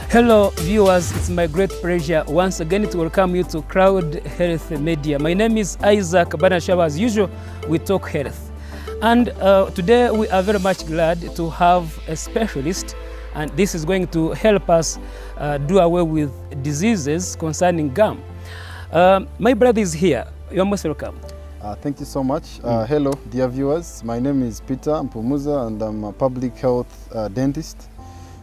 Hello viewers, it's my great pleasure once again to welcome you to Kloud Health Media. My name is Isaac Banashaba. As usual, we talk health. And today we are very much glad to have a specialist, and this is going to help us do away with diseases concerning gum. My brother is here. You're most welcome. Thank you so much. Hello dear viewers, my name is Peter Ampumuza and I'm a public health dentist.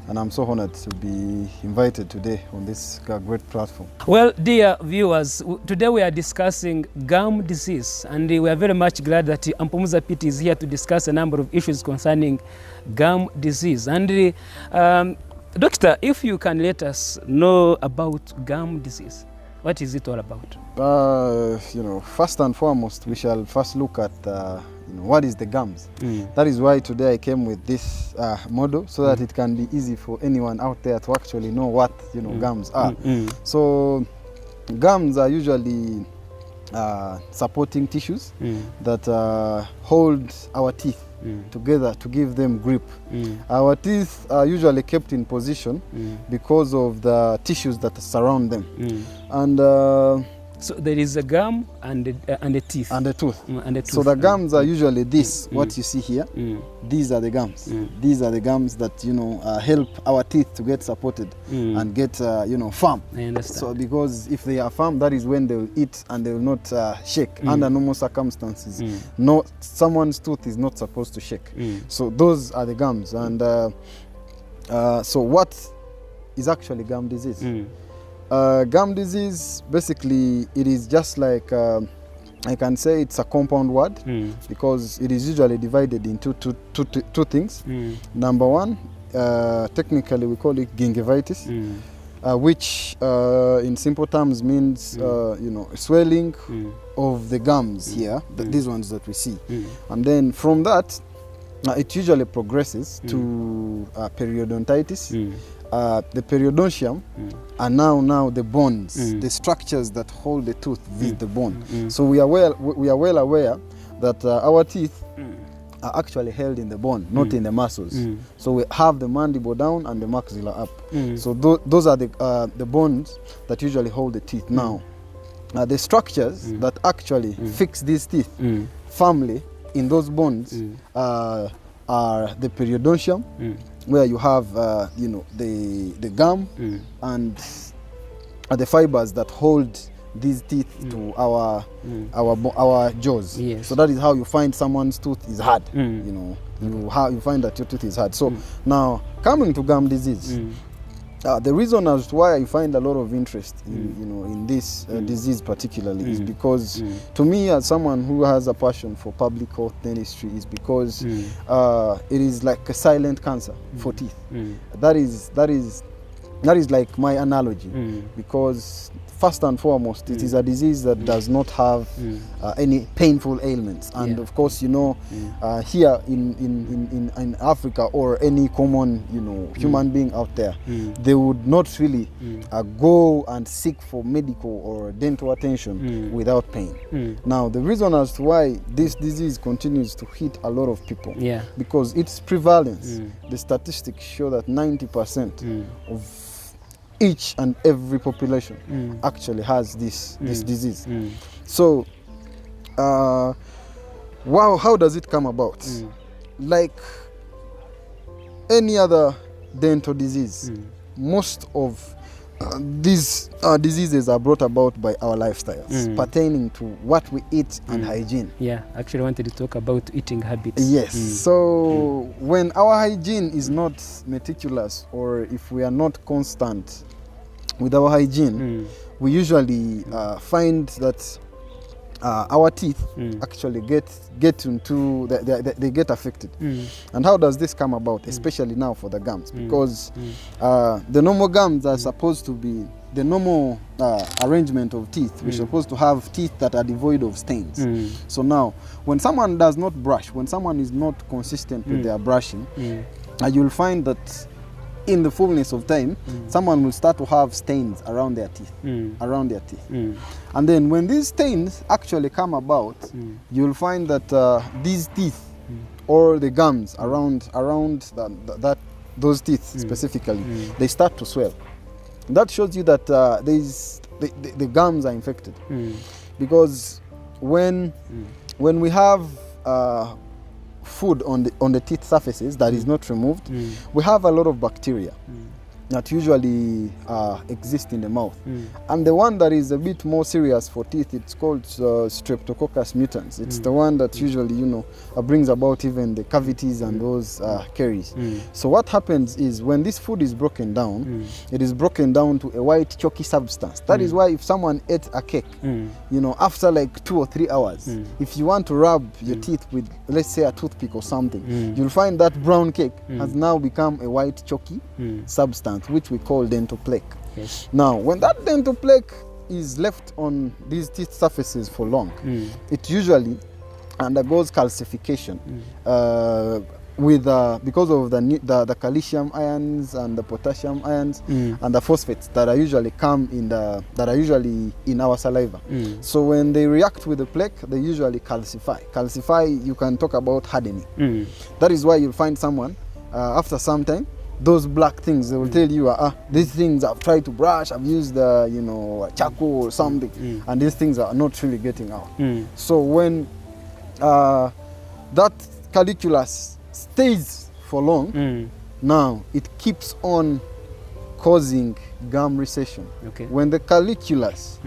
And I'm so honored to be invited today on this great platform. Well, dear viewers, today we are discussing gum disease, and we are very much glad that Ampumuza Pete is here to discuss a number of issues concerning gum disease. And Doctor, if you can let us know about gum disease, what is it all about? First and foremost, we shall first look at what is the gums. That is why today I came with this model, so that it can be easy for anyone out there to actually know what gums are. So gums are usually supporting tissues that hold our teeth together to give them grip. Our teeth are usually kept in position because of the tissues that surround them. And so there is a gum and a teeth. And a tooth. And a tooth. So the gums are usually this, what you see here. These are the gums. These are the gums that help our teeth to get supported and get firm. I understand. So because if they are firm, that is when they will eat and they will not shake. Under normal circumstances, someone's tooth is not supposed to shake. So those are the gums. And so what is actually gum disease? Gum disease, basically, it is just like, I can say it's a compound word because it is usually divided into two things. Number one, technically we call it gingivitis, which in simple terms means swelling of the gums here, these ones that we see. And then from that, it usually progresses to periodontitis. The periodontium are now the bones, the structures that hold the tooth with the bone. So we are well aware that our teeth are actually held in the bone, not in the muscles. So we have the mandible down and the maxilla up. So those are the bones that usually hold the teeth. Now, the structures that actually fix these teeth firmly in those bones are the periodontium, where you have the gum and the fibers that hold these teeth to our jaws. Yes. So that is how you find someone's tooth is hard. You find that your tooth is hard. So now coming to gum disease. The reason as to why I find a lot of interest in this disease particularly is because, to me, as someone who has a passion for public health dentistry, is because it is like a silent cancer for teeth. That is like my analogy, because first and foremost, it is a disease that does not have any painful ailments. And of course, here in Africa, or any common human being out there, they would not really go and seek for medical or dental attention without pain. Now, the reason as to why this disease continues to hit a lot of people, because its prevalence, the statistics show that 90% of each and every population actually has this disease. So, how does it come about? Like any other dental disease, most of these diseases are brought about by our lifestyles, pertaining to what we eat and hygiene. Yeah, actually I wanted to talk about eating habits. Yes, so when our hygiene is not meticulous, or if we are not constant with our hygiene, we usually find that our teeth actually get into, they get affected. And how does this come about, especially now for the gums? Because the normal gums are supposed to be the normal arrangement of teeth. We're supposed to have teeth that are devoid of stains. So now, when someone does not brush, when someone is not consistent with their brushing, you'll find that in the fullness of time, someone will start to have stains around their teeth, And then when these stains actually come about, you'll find that these teeth or the gums around those teeth specifically, they start to swell. That shows you that the gums are infected, because when we have food on the teeth surfaces that is not removed, we have a lot of bacteria that usually exist in the mouth. And the one that is a bit more serious for teeth, it's called Streptococcus mutans. It's the one that usually, brings about even the cavities and those caries. So what happens is, when this food is broken down, it is broken down to a white chalky substance. That is why if someone ate a cake, after like 2 or 3 hours, if you want to rub your teeth with, let's say, a toothpick or something, you'll find that brown cake has now become a white chalky substance, which we call dental plaque. Yes. Now, when that dental plaque is left on these teeth surfaces for long, it usually undergoes calcification because of the calcium ions and the potassium ions and the phosphates that are usually in our saliva. So when they react with the plaque, they usually calcify. Calcify, you can talk about hardening. That is why you'll find someone after some time, those black things, they will tell you, these things I've tried to brush, I've used charcoal or something, and these things are not really getting out. So when that calculus stays for long, now it keeps on causing gum recession. Okay. When the calculus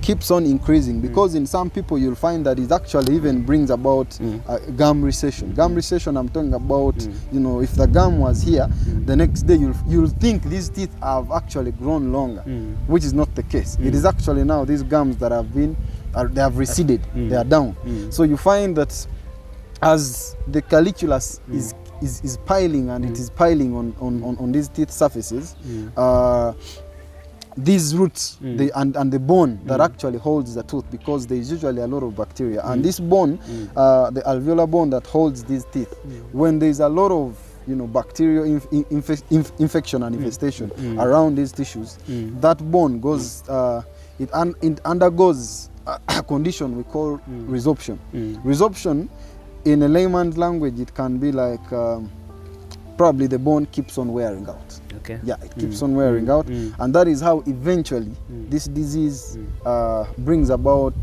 keeps on increasing, because in some people you'll find that it actually even brings about gum recession. Gum recession, I'm talking about, if the gum was here, the next day you'll think these teeth have actually grown longer, which is not the case. It is actually now these gums that they have receded, they are down. So you find that as the calculus is piling, and it is piling on these teeth surfaces, these roots and the bone that actually holds the tooth, because there is usually a lot of bacteria, and this bone, the alveolar bone that holds these teeth, when there is a lot of bacterial infection and infestation around these tissues, that bone goes, it undergoes a condition we call resorption. Resorption, in a layman's language, it can be like probably the bone keeps on wearing out. Okay. Yeah, it keeps on wearing out, and that is how eventually this disease brings about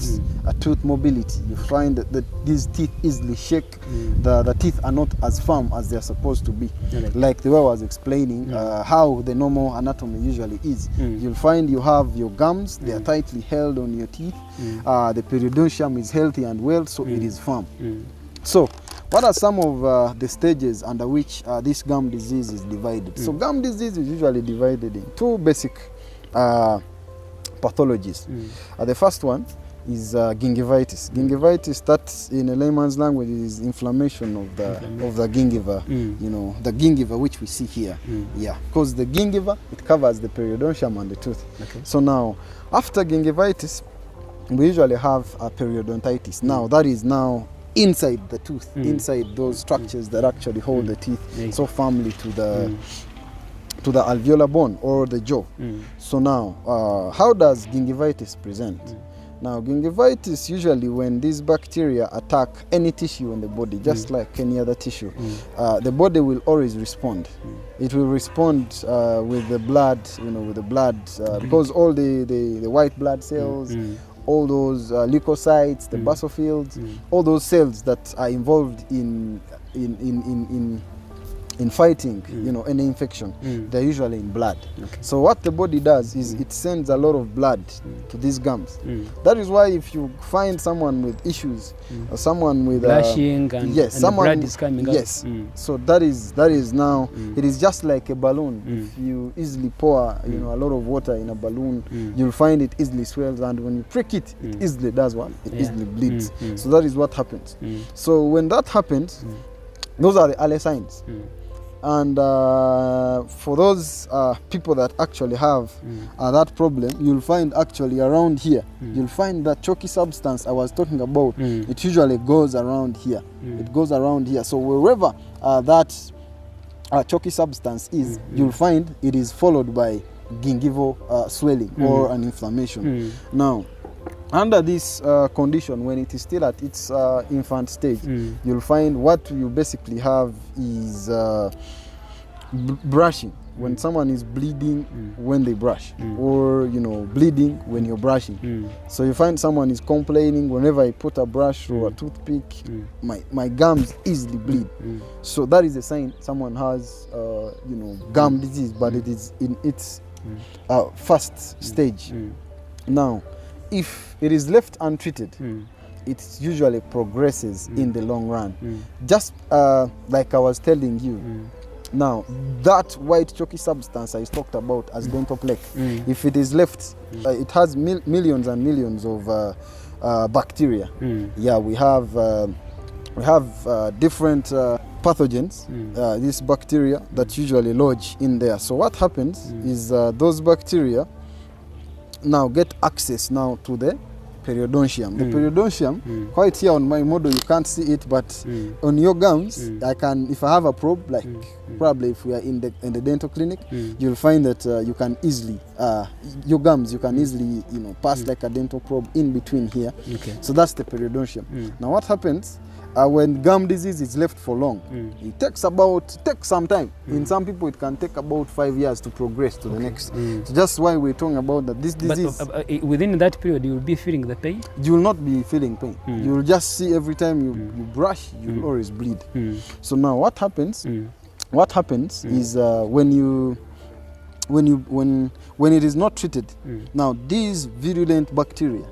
a tooth mobility. You find that these teeth easily shake. The teeth are not as firm as they're supposed to be. Like the way I was explaining how the normal anatomy usually is. You'll find you have your gums, they are tightly held on your teeth. The periodontium is healthy and well, so it is firm. So what are some of the stages under which this gum disease is divided? So gum disease is usually divided in 2 basic pathologies. The first one is gingivitis. Gingivitis, that in a layman's language is inflammation of the gingiva, the gingiva which we see here. Yeah, because the gingiva, it covers the periodontium and the tooth. Okay. So now, after gingivitis, we usually have a periodontitis. Now, that is now inside the tooth, inside those structures that actually hold the teeth so firmly to the alveolar bone or the jaw. So now, how does gingivitis present? Now, gingivitis, usually when these bacteria attack any tissue in the body, just like any other tissue, the body will always respond. It will respond with the blood, because all the white blood cells, all those leukocytes, the basophils, all those cells that are involved in fighting, any infection, they're usually in blood. Okay. So what the body does is it sends a lot of blood to these gums. That is why if you find someone with issues, or someone with blushing and the blood is coming out. Yes. So that is now, it is just like a balloon. If you easily pour, a lot of water in a balloon, you'll find it easily swells, and when you prick it, it easily does what? It easily bleeds. So that is what happens. So when that happens, those are the early signs. And for those people that actually have that problem, you'll find actually around here, you'll find that chalky substance I was talking about. It usually goes around here. It goes around here. So wherever that chalky substance is, you'll find it is followed by gingival swelling or an inflammation. Now, under this condition, when it is still at its infant stage, you'll find what you basically have is brushing. When someone is bleeding when they brush, or bleeding when you're brushing. So you find someone is complaining, whenever I put a brush or a toothpick, my gums easily bleed. So that is a sign someone has gum disease, but it is in its first stage. Now, if it is left untreated, it usually progresses in the long run. Just like I was telling you, now that white chalky substance I talked about as dental plaque, if it is left, it has millions and millions of bacteria. Yeah, we have different pathogens, these bacteria that usually lodge in there. So what happens is those bacteria now get access now to the periodontium. The periodontium, quite here on my model you can't see it, but on your gums, I can, if I have a probe, like probably if we are in the dental clinic, you'll find that you can easily, your gums, you can easily, pass like a dental probe in between here. So that's the periodontium. Now what happens when gum disease is left for long, it takes some time. In some people it can take about 5 years to progress to the next. So just why we're talking about that this disease. But within that period you will be feeling the pain? You will not be feeling pain. You will just see every time you brush, you will always bleed. So now what happens? What happens is when it is not treated, now these virulent bacteria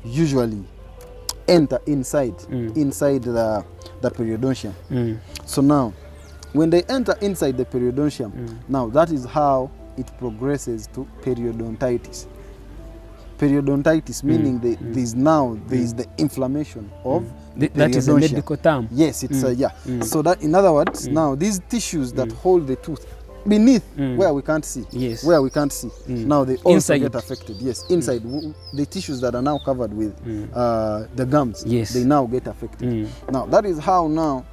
usually enter inside the periodontium. So now when they enter inside the periodontium, now that is how it progresses to periodontitis. Periodontitis meaning there is the inflammation of the periodontium. That is a medical term. Yes, it's so that in other words, now these tissues that hold the tooth beneath where we can't see, now they also get affected. Yes, inside the tissues that are now covered with the gums, they now get affected. Now that is how now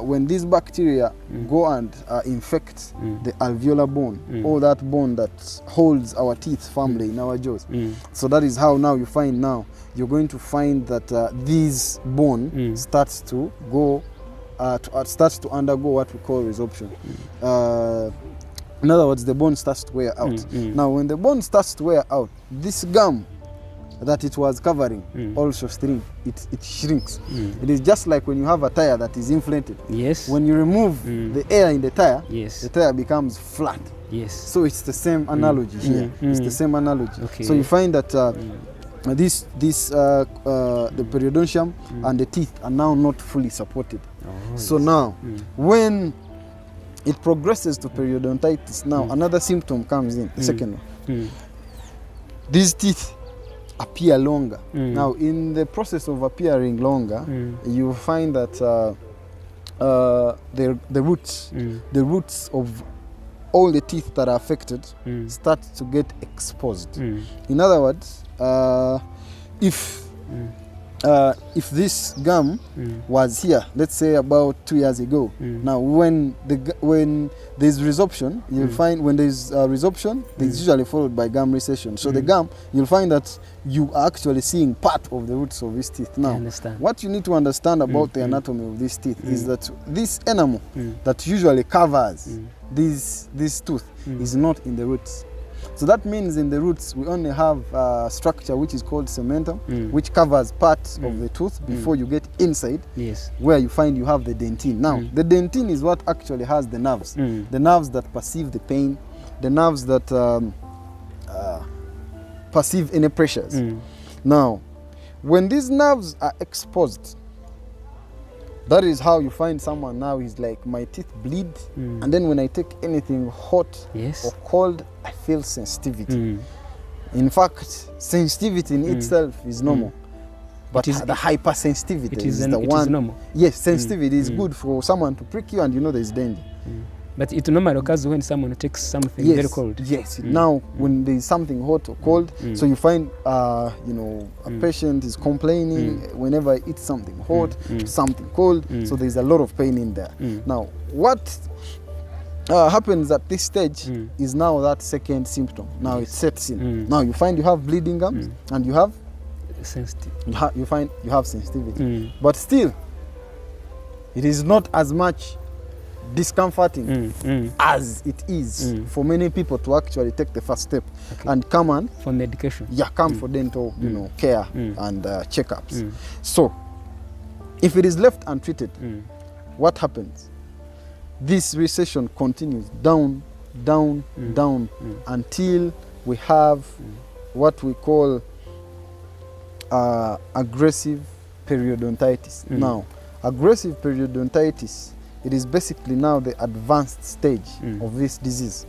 when these bacteria go and infect the alveolar bone, or that bone that holds our teeth firmly in our jaws. So that is how now you find, now you're going to find that this bone starts to go starts to undergo what we call resorption. In other words, the bone starts to wear out. Now when the bone starts to wear out, this gum that it was covering also it shrinks. It is just like when you have a tire that is inflated. Yes. When you remove the air in the tire, the tire becomes flat. Yes. So it's the same analogy here. It's the same analogy. Okay. So you find that the periodontium and the teeth are now not fully supported. So now when it progresses to periodontitis, now another symptom comes in, the second one. These teeth appear longer. Now in the process of appearing longer, you find that the roots of all the teeth that are affected start to get exposed. In other words, if this gum was here, let's say about 2 years ago, now when there's resorption, you'll find when there's resorption, it's usually followed by gum recession. So the gum, you'll find that you are actually seeing part of the roots of these teeth. Now, what you need to understand about the anatomy of these teeth is that this enamel that usually covers this tooth is not in the roots. So that means in the roots we only have a structure which is called cementum, which covers parts of the tooth before you get inside, where you find you have the dentine. Now the dentine is what actually has the nerves that perceive the pain, the nerves that perceive any pressures. Now when these nerves are exposed, that is how you find someone now is like, my teeth bleed, and then when I take anything hot or cold, I feel sensitivity. In fact, sensitivity in itself is normal, but the hypersensitivity is the one. Normal. Yes, sensitivity is good for someone to prick you and you know there is danger. But it normally occurs when someone takes something very cold. Yes. Now, when there is something hot or cold, so you find, a patient is complaining whenever I eat something hot, something cold. So there is a lot of pain in there. Now, what happens at this stage is now that second symptom. Now it sets in. Now you find you have bleeding gums and you have sensitive. You find you have sensitivity. But still, it is not as much discomforting as it is for many people to actually take the first step and come and for medication. Yeah, come for dental, you know, care and checkups. So, if it is left untreated, what happens? This recession continues down, down, down until we have what we call aggressive periodontitis. Now, aggressive periodontitis, it is basically now the advanced stage of this disease,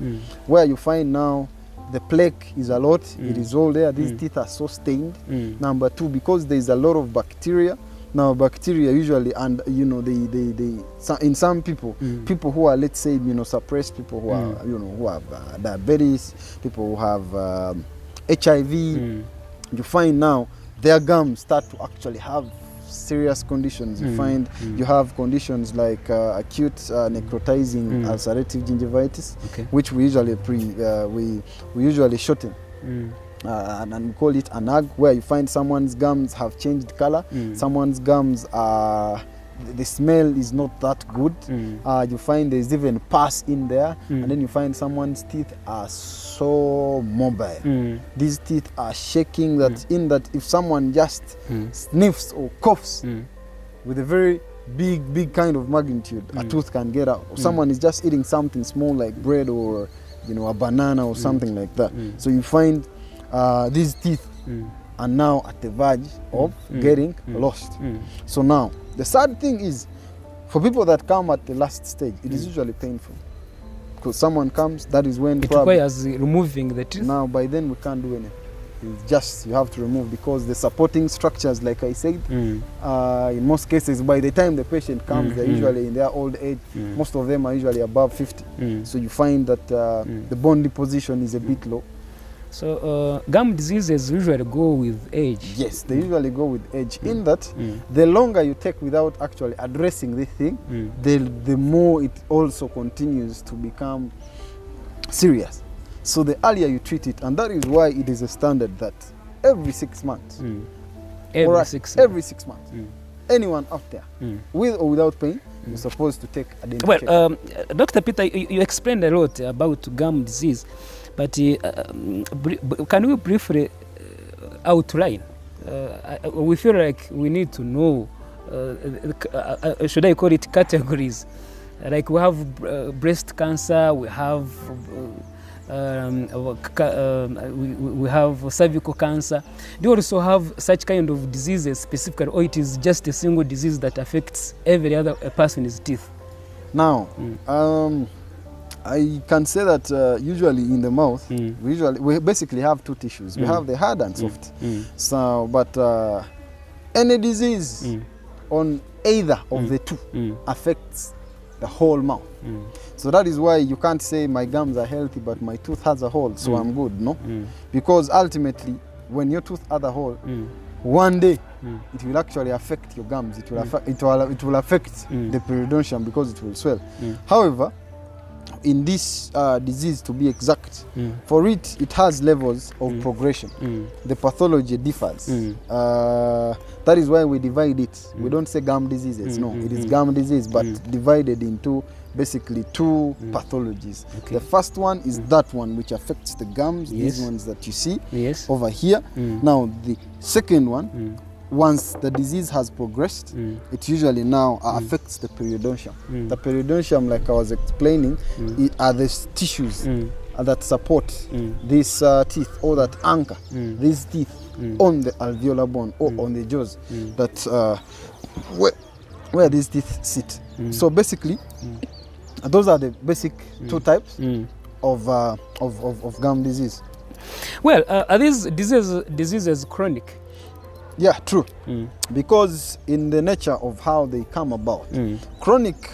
where you find now the plaque is a lot, it is all there, these teeth are so stained. Number two, because there is a lot of bacteria. Now, bacteria usually, and you know, in some people, people who are, let's say, you know, suppressed, people who are, you know, who have diabetes, people who have HIV, you find now their gums start to actually have serious conditions. You find you have conditions like acute necrotizing ulcerative gingivitis, which we usually we usually shorten. And we call it an AG, where you find someone's gums have changed color, someone's gums are, the smell is not that good. You find there's even pus in there, and then you find someone's teeth are so mobile. These teeth are shaking that in that if someone just sniffs or coughs with a very big kind of magnitude, a tooth can get out. Or someone is just eating something small like bread or, you know, a banana or something like that. So you find these teeth are now at the verge of getting lost. So now, the sad thing is, for people that come at the last stage, it is usually painful. Because someone comes, that is when it requires removing the teeth. Now, by then we can't do anything. It's just, you have to remove, because the supporting structures, like I said, in most cases, by the time the patient comes, they're usually in their old age. Most of them are usually above 50. So you find that the bone deposition is a bit low. So gum diseases usually go with age. Yes, they usually go with age. In that, the longer you take without actually addressing this thing, the more it also continues to become serious. So the earlier you treat it, and that is why it is a standard that every 6 months, every 6 months, anyone out there, with or without pain, you're supposed to take a dental check. Dr. Peter, you explained a lot about gum disease. But can we briefly outline? We feel like we need to know, should I call it categories? Like we have breast cancer, we have we have cervical cancer. Do you also have such kind of diseases specifically, or it is just a single disease that affects every other person's teeth? Now, I can say that usually in the mouth, we basically have two tissues. We have the hard and soft. So, but any disease on either of the two affects the whole mouth. So that is why you can't say my gums are healthy, but my tooth has a hole, so I'm good. No, because ultimately, when your tooth has a hole, one day it will actually affect your gums. It will affect, it will affect the periodontium, because it will swell. However, in this disease, to be exact, for it has levels of progression. The pathology differs. That is why we divide it. We don't say gum diseases. No, it is gum disease, but divided into basically two pathologies. The first one is that one which affects the gums, these ones that you see over here. Now, the second one, once the disease has progressed, it usually now affects the periodontium. The periodontium, like I was explaining, are the tissues that support these teeth, or that anchor these teeth on the alveolar bone or on the jaws, that where these teeth sit. So basically, those are the basic two types of gum disease. Well, are these diseases chronic? Yeah, true. Because in the nature of how they come about, chronic,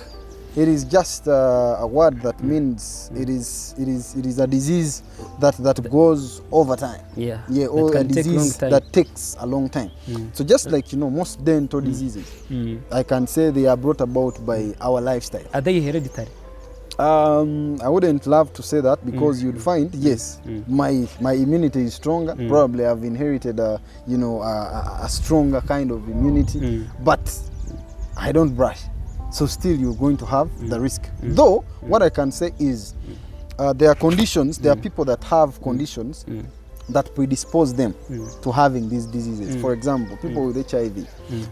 it is just a word that means it is a disease that goes over time. Or a disease that takes a long time. So just like, you know, most dental diseases, I can say they are brought about by our lifestyle. Are they hereditary? I wouldn't love to say that, because you'd find, yes, my immunity is stronger. Probably I've inherited a stronger kind of immunity, but I don't brush. So still you're going to have the risk. Though, what I can say is there are conditions, there are people that have conditions that predispose them to having these diseases. For example, people with HIV,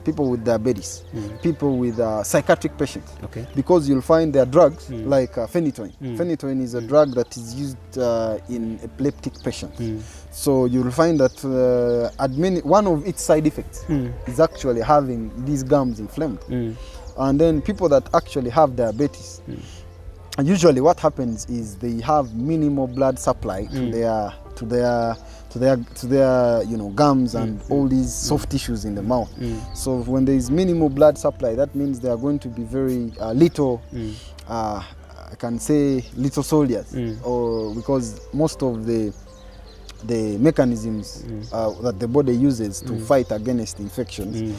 people with diabetes, people with psychiatric patients. Okay. Because you'll find there are drugs like phenytoin. Phenytoin is a drug that is used in epileptic patients. So you'll find that one of its side effects is actually having these gums inflamed. And then people that actually have diabetes, usually what happens is they have minimal blood supply to their gums and all these soft tissues in the mouth. So when there is minimal blood supply, that means they are going to be very little, I can say little soldiers, or because most of the mechanisms that the body uses to fight against infections,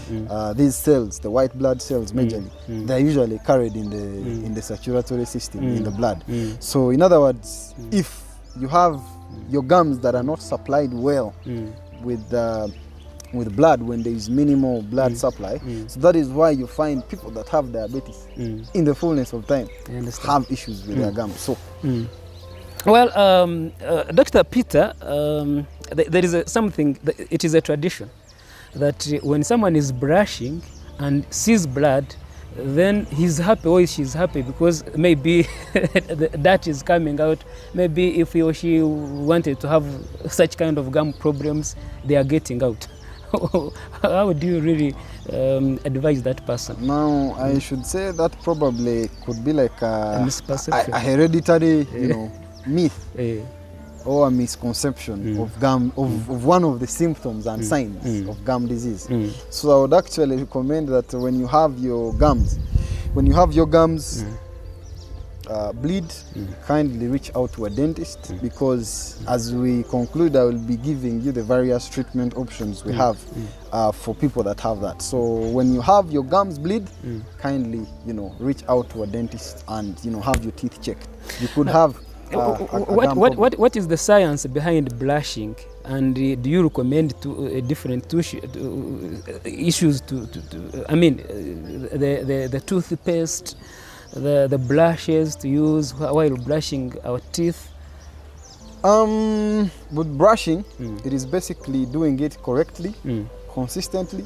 these cells, the white blood cells majorly, they're usually carried in the circulatory system, in the blood. So in other words, if you have your gums that are not supplied well with blood, when there is minimal blood supply, so that is why you find people that have diabetes in the fullness of time have issues with their gums. So well, Dr. Peter, there is something, it is a tradition that when someone is brushing and sees blood, then he's happy or she's happy, because maybe that is coming out. Maybe if he or she wanted to have such kind of gum problems, they are getting out. How would you really advise that person? Now, I should say that probably could be like a hereditary, myth or a misconception of gum, of one of the symptoms and signs of gum disease. So I would actually recommend that when you have your gums, bleed, kindly reach out to a dentist, because as we conclude, I will be giving you the various treatment options we have for people that have that. So when you have your gums bleed, kindly reach out to a dentist and have your teeth checked. You could have what is the science behind blushing, and do you recommend different issues I mean, the toothpaste, the blushes to use while brushing our teeth? With brushing, it is basically doing it correctly, consistently,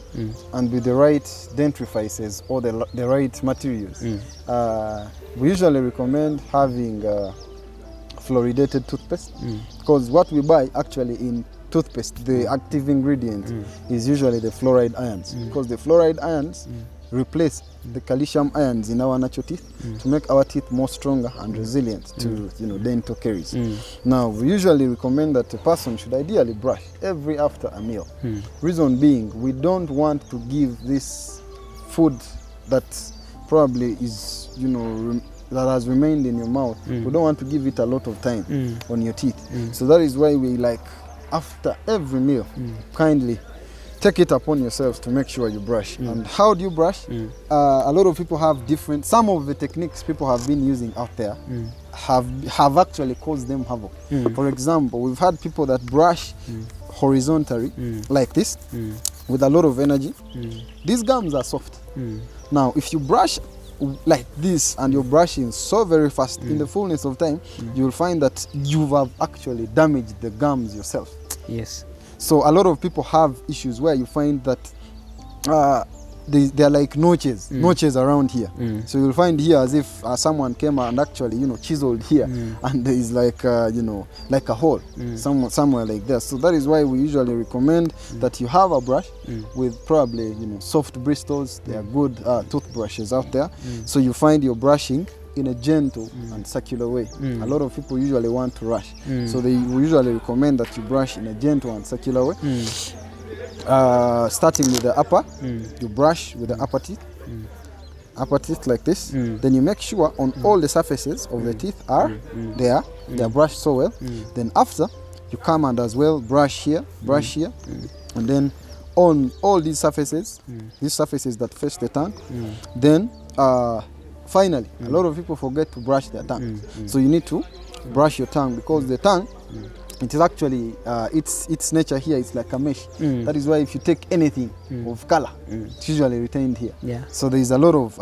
and with the right dentifrices or the right materials. We usually recommend having fluoridated toothpaste, because what we buy actually in toothpaste, the active ingredient is usually the fluoride ions, because the fluoride ions replace the calcium ions in our natural teeth to make our teeth more stronger and resilient to dental caries. Now, we usually recommend that a person should ideally brush every after a meal. Reason being, we don't want to give this food that probably is that has remained in your mouth. We don't want to give it a lot of time on your teeth. So that is why we after every meal, kindly take it upon yourselves to make sure you brush. And how do you brush? A lot of people have some of the techniques people have been using out there have actually caused them havoc. For example, we've had people that brush horizontally like this with a lot of energy. These gums are soft. Now, if you brush like this and you're brushing so very fast, in the fullness of time, you'll find that you have actually damaged the gums yourself. Yes. So a lot of people have issues where you find that they're like notches around here. So you'll find here as if someone came and actually chiseled here, and there is like like a hole somewhere like that. So that is why we usually recommend that you have a brush with probably soft bristles. They are good toothbrushes out there. So you find your brushing in a gentle and circular way. A lot of people usually want to rush, so we usually recommend that you brush in a gentle and circular way. Starting with the upper, you brush with the upper teeth like this. Then you make sure on all the surfaces of the teeth are there, they are brushed so well. Then after, you come and as well brush here, and then on all these surfaces that face the tongue, then finally, a lot of people forget to brush their tongue. So you need to brush your tongue, because the tongue, it is actually, its nature here is like a mesh. That is why if you take anything of color, it's usually retained here. Yeah. So there is a lot of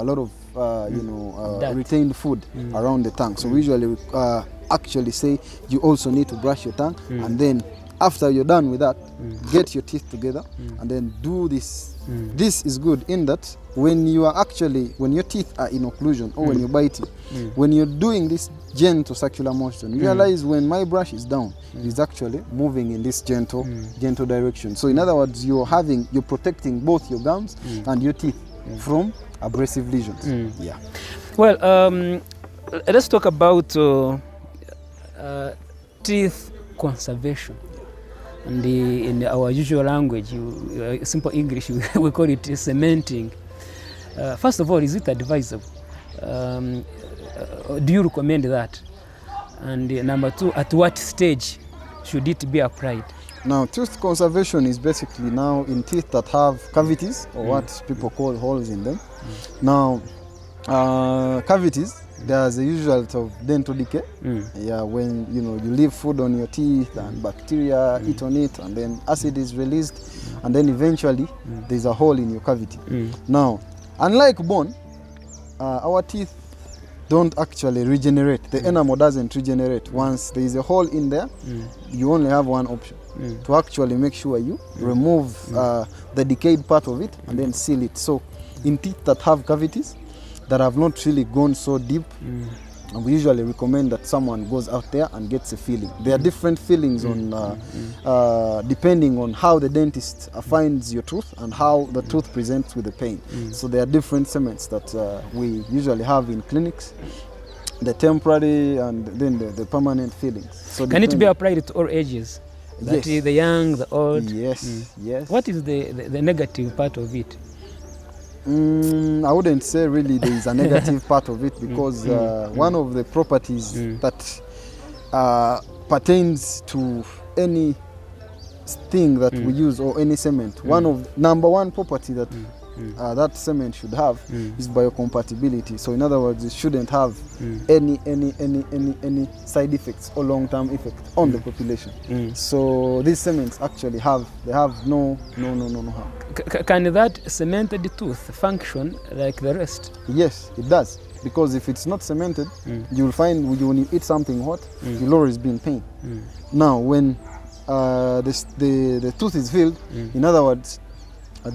retained food around the tongue. So we usually actually say you also need to brush your tongue, and then after you're done with that, get your teeth together and then do this. This is good in that when you are actually, when your teeth are in occlusion or when you're biting, when you're doing this gentle circular motion, you realize when my brush is down, it's actually moving in this gentle direction. So in other words, you're protecting both your gums and your teeth from abrasive lesions. Yeah. Well, let's talk about teeth conservation. And in our usual language, simple English, we call it cementing. First of all, is it advisable? Do you recommend that? And number two, at what stage should it be applied? Now, tooth conservation is basically now in teeth that have cavities, or what people call holes in them. Now, cavities, there's a usual of dental decay. Yeah, when you leave food on your teeth and bacteria eat on it, and then acid is released, and then eventually there's a hole in your cavity. Now, unlike bone, our teeth don't actually regenerate. The enamel doesn't regenerate. Once there is a hole in there, you only have one option, to actually make sure you remove the decayed part of it and then seal it. So in teeth that have cavities, that have not really gone so deep, and we usually recommend that someone goes out there and gets a filling. There are different fillings on depending on how the dentist finds your tooth and how the tooth presents with the pain. So there are different cements that we usually have in clinics, the temporary and then the permanent fillings. So can it be applied to all ages? That is the young, the old? Yes, yes. What is the negative part of it? I wouldn't say really there is a negative part of it, because one of the properties that pertains to any thing that we use or any cement, number one property that that cement should have is biocompatibility. So in other words, it shouldn't have any side effects or long-term effects on the population. So these cements actually have no harm. Can that cemented tooth function like the rest? Yes, it does. Because if it's not cemented, you'll find when you eat something hot, you'll always be in pain. Now, when the tooth is filled, in other words,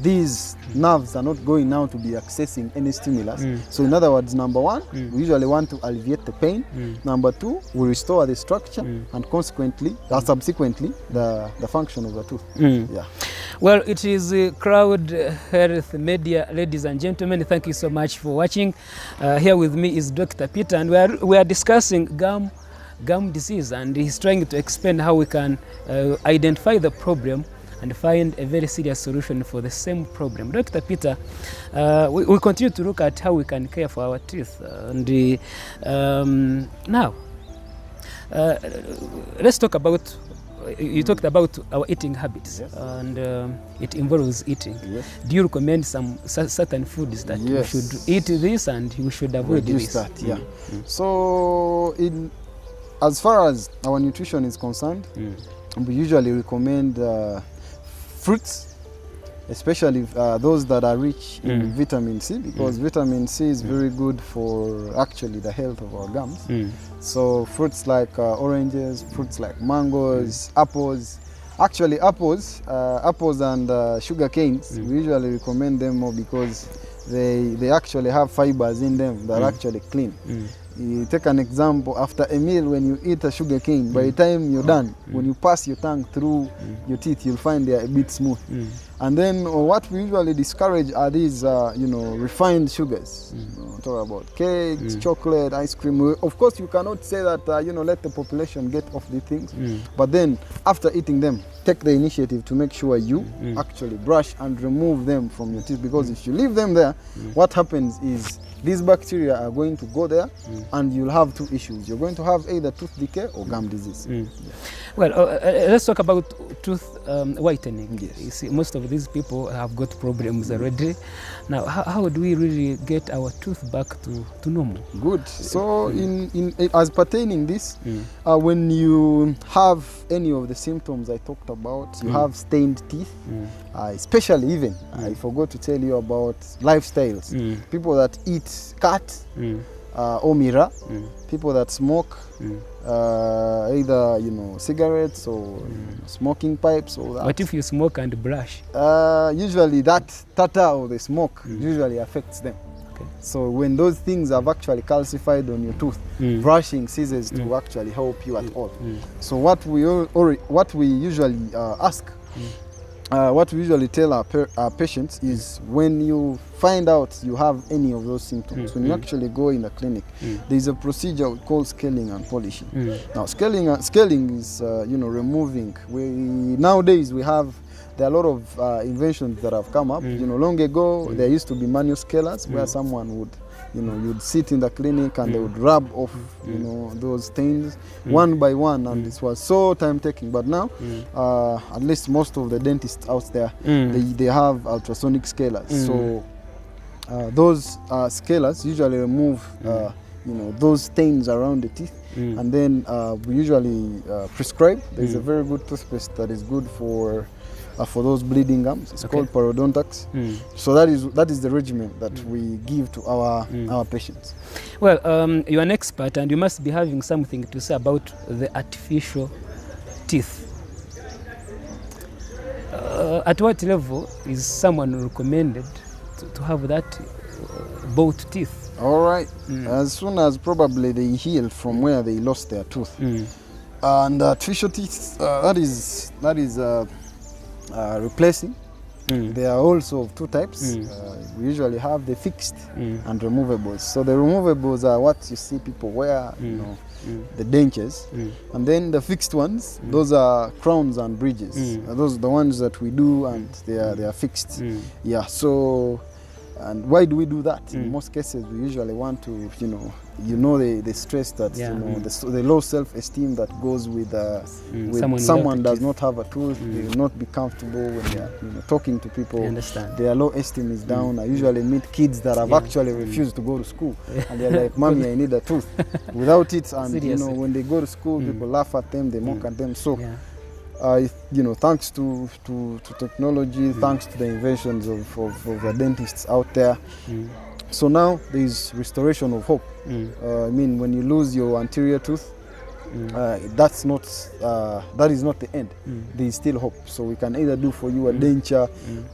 these nerves are not going now to be accessing any stimulus. So in other words, number one, we usually want to alleviate the pain. Number two, we restore the structure and consequently, subsequently, the function of the tooth. Yeah. Well, it is Kloud Health Media, ladies and gentlemen. Thank you so much for watching. Here with me is Dr. Peter, and we are discussing gum disease, and he's trying to explain how we can identify the problem and find a very serious solution for the same problem. Dr. Peter, we continue to look at how we can care for our teeth. Now, let's talk about, you talked about our eating habits, and it involves eating. Do you recommend some certain foods that we should eat this and we should avoid reduce this? That, yeah. So as far as our nutrition is concerned, we usually recommend fruits, especially those that are rich in vitamin C, because vitamin C is very good for actually the health of our gums. So fruits like oranges, fruits like mangoes, apples. Actually, apples and sugar canes, we usually recommend them more because they actually have fibers in them that are actually clean. You take an example, after a meal, when you eat a sugar cane, by the time you're done, when you pass your tongue through your teeth, you'll find they are a bit smooth. And then what we usually discourage are these, refined sugars. Talk about cakes, chocolate, ice cream. Of course, you cannot say that, let the population get off these things. But then, after eating them, take the initiative to make sure you actually brush and remove them from your teeth. Because if you leave them there, what happens is these bacteria are going to go there and you'll have two issues. You're going to have either tooth decay or gum disease. Well, let's talk about tooth whitening. Yes. You see, most of these people have got problems already. Now, how do we really get our tooth back to normal? Good. So in as pertaining this, when you have any of the symptoms I talked about, you have stained teeth, especially even, I forgot to tell you about lifestyles. People that eat cat or mira, people that smoke, either cigarettes or smoking pipes or that. What if you smoke and brush? Usually that tartar or the smoke usually affects them. Okay. So when those things have actually calcified on your tooth, brushing ceases to actually help you at all. So what we usually ask, what we usually tell our patients is, when you find out you have any of those symptoms, when you actually go in a clinic, there is a procedure we call scaling and polishing. Now scaling is removing. Nowadays there are a lot of inventions that have come up. Long ago there used to be manual scalers where someone would you'd sit in the clinic and they would rub off those stains one by one, and this was so time taking. But now at least most of the dentists out there, they have ultrasonic scalers. So those scalers usually remove those stains around the teeth, and then we usually prescribe. There's a very good toothpaste that is good for those bleeding gums. It's called Periodontitis. So that is the regimen that we give to our patients. Well, you're an expert and you must be having something to say about the artificial teeth. At what level is someone recommended to have that both teeth? All right. As soon as probably they heal from where they lost their tooth. And artificial teeth, that is replacing. There are also of two types. We usually have the fixed and removables. So the removables are what you see people wear, the dentures, and then the fixed ones, those are crowns and bridges. Those are the ones that we do, and they are fixed. Yeah. So, and why do we do that? In most cases, we usually want to, the stress that the low self-esteem that goes with someone does not have a tooth. They will not be comfortable when they are talking to people. I understand. Their low esteem is down. I usually meet kids that have actually refused to go to school, and they're like, "Mommy, I need a tooth." Without it, and Seriously. when they go to school, people laugh at them, they mock at them. So. Thanks to technology, thanks to the inventions of the dentists out there. So now there is restoration of hope. I mean, when you lose your anterior tooth, that is not the end. There is still hope. So we can either do for you a denture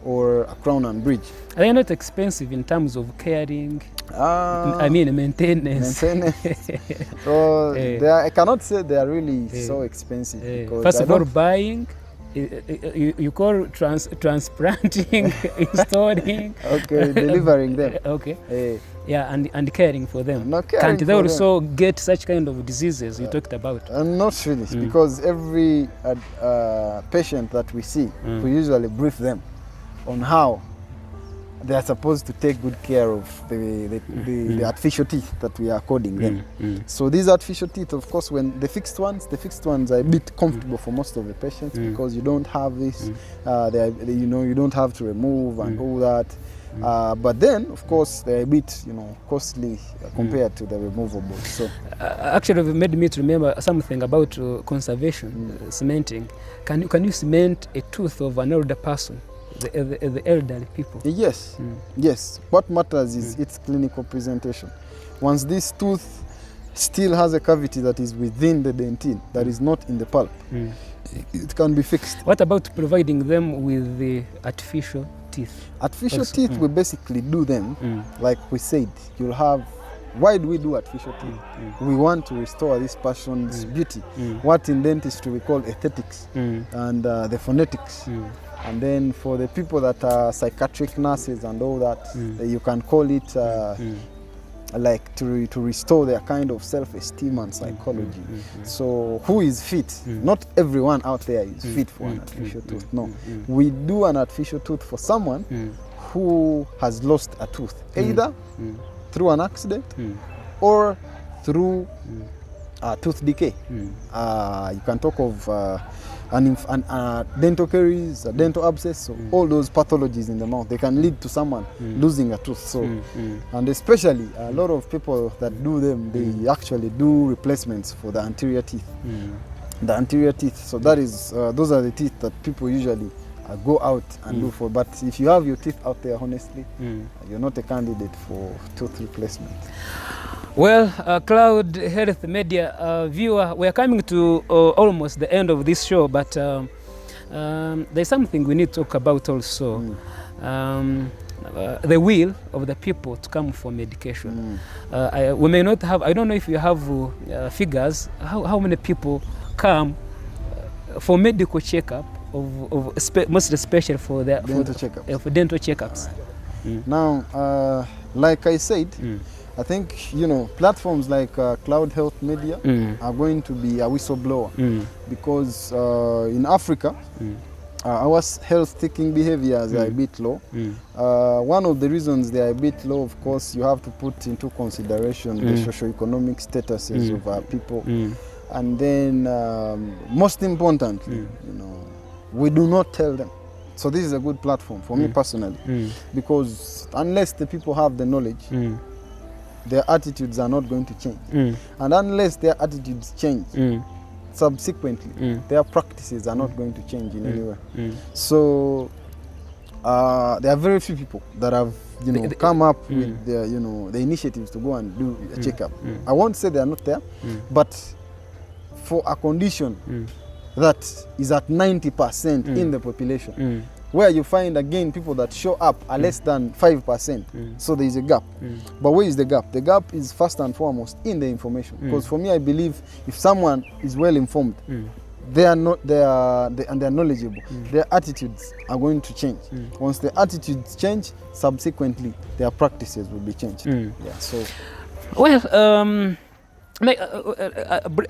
or a crown and bridge. Are they not expensive in terms of caring? I mean, maintenance. So I cannot say they are really so expensive. Because first of all, buying, you call transplanting, installing. Okay, delivering them. Okay. Yeah, and caring for them. Can't they also get such kind of diseases you talked about? Not really, because every patient that we see, we usually brief them on how they are supposed to take good care of the artificial teeth that we are coding them. So these artificial teeth, of course, when the fixed ones are a bit comfortable for most of the patients, because you don't have this, you don't have to remove and all that. But then, of course, they're a bit, costly compared to the removables. So actually, it made me to remember something about conservation, cementing. Can you cement a tooth of an older person? The elderly people. Yes, yes. What matters is its clinical presentation. Once this tooth still has a cavity that is within the dentine, that is not in the pulp, it can be fixed. What about providing them with the artificial teeth? Artificial also, teeth, we basically do them, like we said, you'll have. Why do we do artificial teeth? We want to restore this person's beauty. What in dentistry we call aesthetics and the phonetics. And then for the people that are psychiatric nurses and all that, you can call it like to restore their kind of self-esteem and psychology. So who is fit? Not everyone out there is fit for an artificial tooth. No, we do an artificial tooth for someone who has lost a tooth, either through an accident or through tooth decay. You can talk of dental caries, dental abscess, so all those pathologies in the mouth, they can lead to someone losing a tooth. So, and especially a lot of people that do them, they actually do replacements for the anterior teeth. The anterior teeth. So that is, those are the teeth that people usually go out and do for. But if you have your teeth out there, honestly, you're not a candidate for tooth replacement. Well, Kloud Health Media viewer, we are coming to almost the end of this show, but there's something we need to talk about also. The will of the people to come for medication. We may not have, I don't know if you have figures, how many people come for medical checkup, mostly special for the dental checkups. For dental checkups. Now, like I said, I think, you know, platforms like Kloud Health Media are going to be a whistleblower because in Africa, our health-seeking behaviors are a bit low. One of the reasons they are a bit low, of course, you have to put into consideration the socio-economic statuses of our people. And then, most importantly, you know, we do not tell them. So this is a good platform for me personally, because unless the people have the knowledge, their attitudes are not going to change. And unless their attitudes change, subsequently, their practices are not going to change in any way. So there are very few people that have, you know, come up with the, you know, the initiatives to go and do a checkup. I won't say they are not there, but for a condition that is at 90% in the population, where you find again people that show up are less than 5%. So there is a gap. But where is the gap? The gap is first and foremost in the information. Because for me, I believe if someone is well informed, they are knowledgeable, their attitudes are going to change. Once the attitudes change, subsequently their practices will be changed. Yeah. So, well,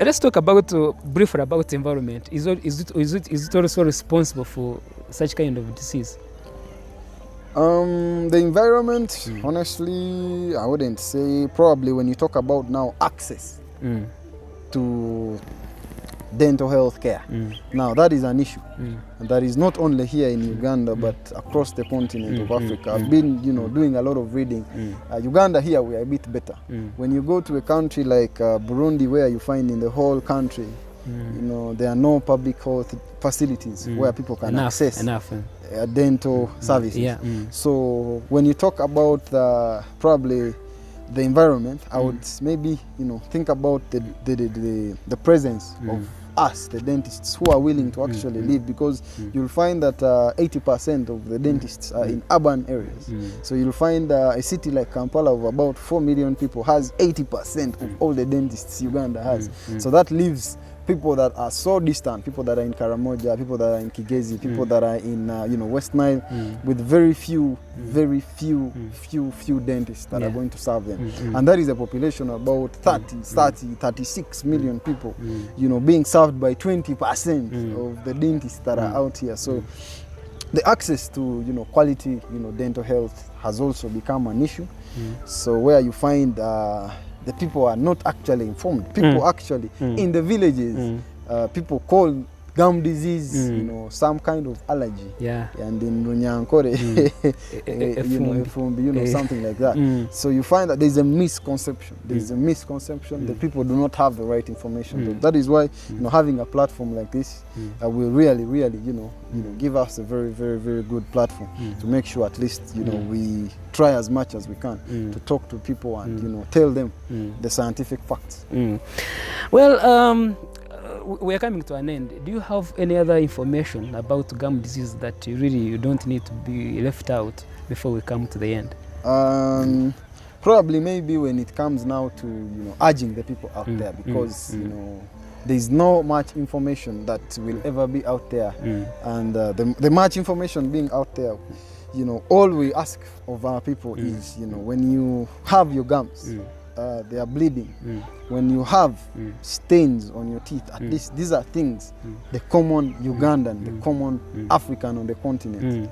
let's talk about briefly about environment. Is it also responsible for such kind of disease? The environment, honestly, I wouldn't say. Probably when you talk about now access to dental health care, now that is an issue. And that is not only here in Uganda, but across the continent of Africa. I've been, you know, doing a lot of reading. Uganda here, we are a bit better. When you go to a country like Burundi, where you find in the whole country, you know, there are no public health facilities where people can access dental services. So when you talk about probably the environment, I would maybe, you know, think about the presence of us, the dentists, who are willing to actually live, because you'll find that 80% of the dentists are in urban areas. So you'll find a city like Kampala of about 4 million people has 80% of all the dentists Uganda has. So that leaves people that are so distant, people that are in Karamoja, people that are in Kigezi, people that are in you know, West Nile, with very few dentists that are going to serve them. And that is a population of about 36 million people, you know, being served by 20% of the dentists that are out here. So the access to, you know, quality, you know, dental health has also become an issue. So where you find the people are not actually informed. People actually in the villages, people call gum disease, you know, some kind of allergy. And in Runyankore, you know, something like that. So you find that there's a misconception. There's a misconception that people do not have the right information. So that is why, you know, having a platform like this will really, you know, give us a very good platform to make sure at least, you know, we try as much as we can to talk to people and, you know, tell them the scientific facts. Well, we are coming to an end. Do you have any other information about gum disease that you don't need to be left out before we come to the end? Probably maybe when it comes now to, you know, urging the people out there, because you know, there's no much information that will ever be out there, and the much information being out there, you know, all we ask of our people is, you know, when you have your gums, they are bleeding. When you have stains on your teeth, at least these are things the common Ugandan, the common African on the continent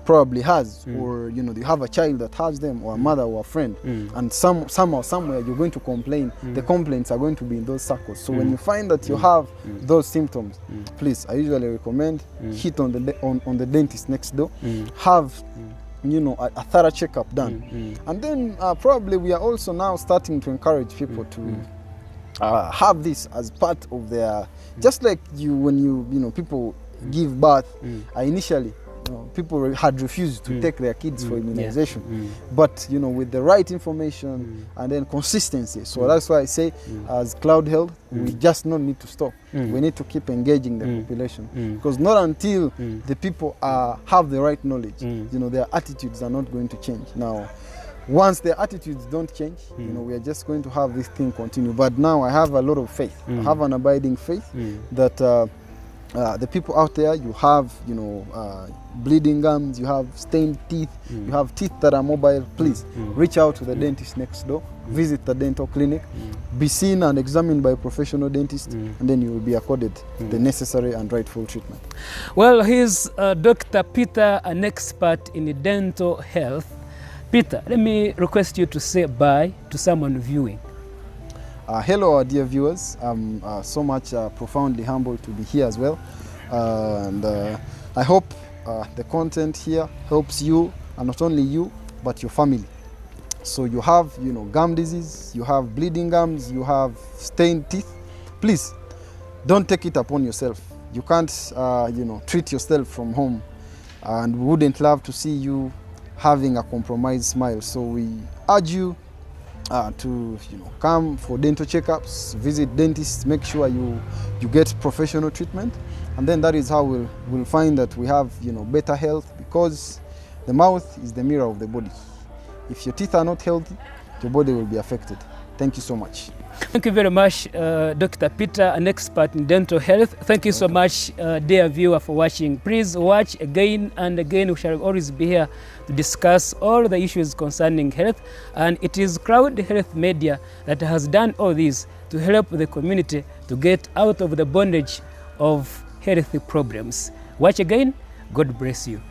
probably has, or you have a child that has them, or a mother or a friend, and somehow somewhere you're going to complain. The complaints are going to be in those circles. So when you find that you have those symptoms, please, I usually recommend hit on the dentist next door, have a thorough checkup done, and then probably we are also now starting to encourage people to have this as part of their, just like when people give birth. Initially people had refused to take their kids for immunization, but with the right information and then consistency. So that's why I say, as Kloud Health, we just not need to stop. We need to keep engaging the population, because not until the people have the right knowledge, their attitudes are not going to change. Now, once their attitudes don't change, we are just going to have this thing continue. But now I have a lot of faith. I have an abiding faith that the people out there, you have bleeding gums, you have stained teeth, you have teeth that are mobile. Please reach out to the dentist next door, visit the dental clinic, be seen and examined by a professional dentist, and then you will be accorded the necessary and rightful treatment. Well, he's Dr. Peter, an expert in dental health. Peter, let me request you to say bye to someone viewing. Hello, our dear viewers. I'm so much profoundly humbled to be here as well. And I hope the content here helps you, and not only you, but your family. So you have, gum disease, you have bleeding gums, you have stained teeth. Please, don't take it upon yourself. You can't, treat yourself from home. And we wouldn't love to see you having a compromised smile. So we urge you to come for dental checkups, visit dentists, make sure you get professional treatment, and then that is how we'll find that we have better health, because the mouth is the mirror of the body. If your teeth are not healthy, your body will be affected. Thank you so much. Thank you very much, Dr. Peter, an expert in dental health. Thank you so much, dear viewer, for watching. Please watch again and again. We shall always be here to discuss all the issues concerning health. And it is Kloud Health Media that has done all this to help the community to get out of the bondage of health problems. Watch again. God bless you.